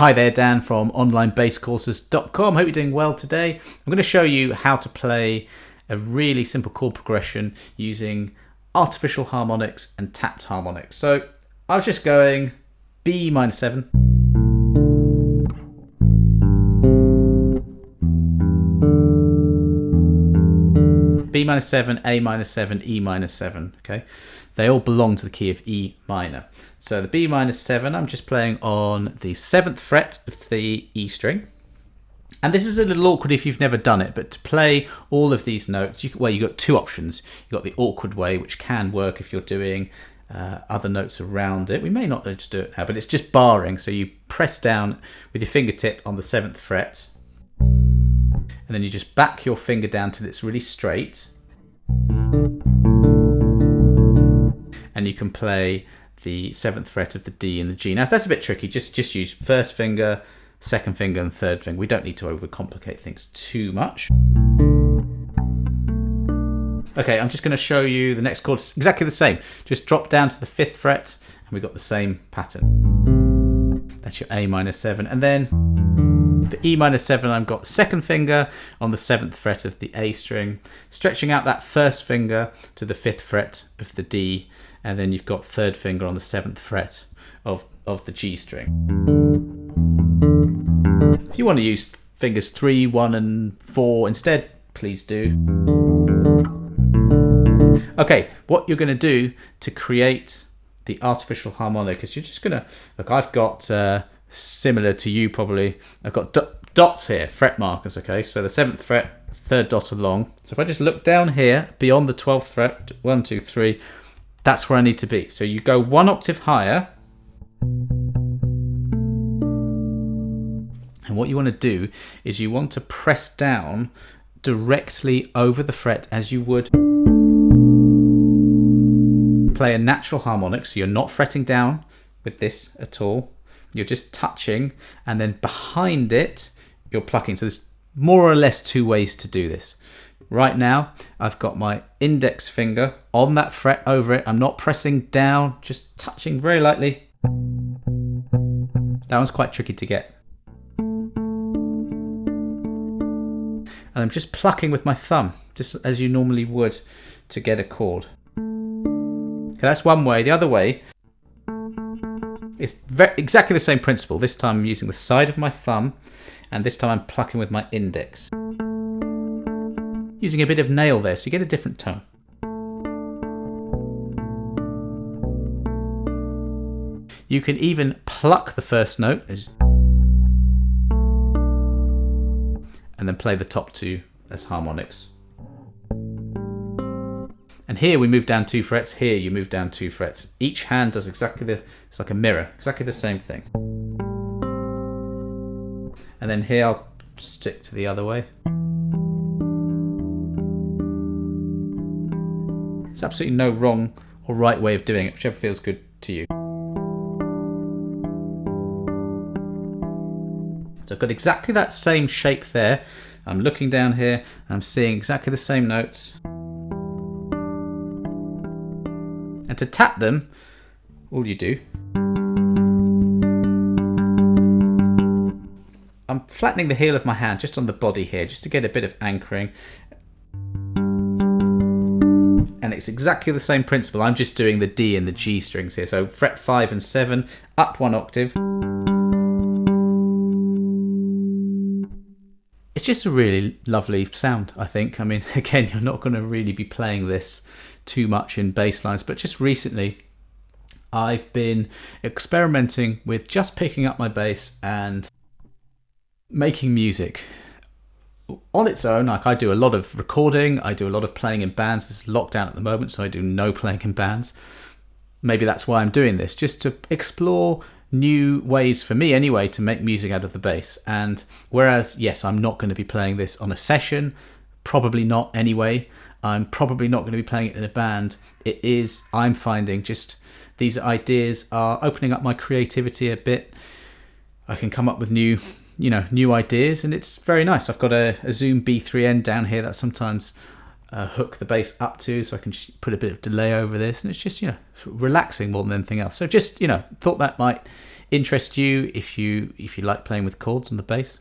Hi there, Dan from onlinebasscourses.com. Hope you're doing well today. I'm going to show you how to play a really simple chord progression using artificial harmonics and tapped harmonics. So I was just going B minor 7, B minor 7, A minor 7, E minor 7, okay? They all belong to the key of E minor. So the B minor 7, I'm just playing on the 7th fret of the E string. And this is a little awkward if you've never done it, but to play all of these notes, you've got two options. You've got the awkward way, which can work if you're doing other notes around it. We may not need to do it now, but it's just barring. So you press down with your fingertip on the 7th fret, and then you just back your finger down till it's really straight. And you can play the 7th fret of the D and the G. Now, if that's a bit tricky, just use first finger, second finger, and third finger. We don't need to overcomplicate things too much. Okay, I'm just going to show you the next chord. It's exactly the same. Just drop down to the 5th fret, and we've got the same pattern. That's your A minor 7. And then the E minor 7, I've got second finger on the 7th fret of the A string, stretching out that first finger to the 5th fret of the D, and then you've got third finger on the 7th fret of the G string. If you want to use fingers 3, 1 and 4 instead, please do. Okay, what you're going to do to create the artificial harmonic is you're just going to, look, I've got, similar to you probably, I've got dots here, fret markers, okay? So the 7th fret, third dot along. So if I just look down here, beyond the 12th fret, 1, 2, 3, that's where I need to be. So you go one octave higher. And what you want to do is you want to press down directly over the fret as you would play a natural harmonic. So you're not fretting down with this at all. You're just touching, and then behind it, you're plucking. So there's more or less two ways to do this. Right now, I've got my index finger on that fret over it. I'm not pressing down, just touching very lightly. That one's quite tricky to get. And I'm just plucking with my thumb, just as you normally would to get a chord. Okay, that's one way. The other way, it's exactly the same principle. This time I'm using the side of my thumb, and this time I'm plucking with my index. Using a bit of nail there, so you get a different tone. You can even pluck the first note and then play the top two as harmonics. And here we move down 2 frets, here you move down 2 frets. Each hand does exactly this, it's like a mirror, exactly the same thing. And then here I'll stick to the other way. There's absolutely no wrong or right way of doing it, whichever feels good to you. So I've got exactly that same shape there. I'm looking down here and I'm seeing exactly the same notes. And to tap them, all you do, I'm flattening the heel of my hand just on the body here, just to get a bit of anchoring. And it's exactly the same principle. I'm just doing the D and the G strings here. So fret 5 and 7, up 1 octave. It's just a really lovely sound, I think. I mean, again, you're not going to really be playing this too much in bass lines, but just recently I've been experimenting with just picking up my bass and making music on its own. Like, I do a lot of recording, I do a lot of playing in bands. This is lockdown at the moment, so I do no playing in bands. Maybe that's why I'm doing this, just to explore new ways, for me anyway, to make music out of the bass. And whereas, yes, I'm not going to be playing this on a session, probably not anyway, I'm probably not going to be playing it in a band. It is, I'm finding, just these ideas are opening up my creativity a bit. I can come up with new ideas, and it's very nice. I've got a Zoom B3N down here that sometimes hook the bass up to, so I can just put a bit of delay over this, and it's just relaxing more than anything else. So just thought that might interest you if you like playing with chords on the bass.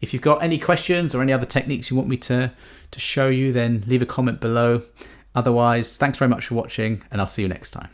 If you've got any questions or any other techniques you want me to show you, then leave a comment below. Otherwise, thanks very much for watching, and I'll see you next time.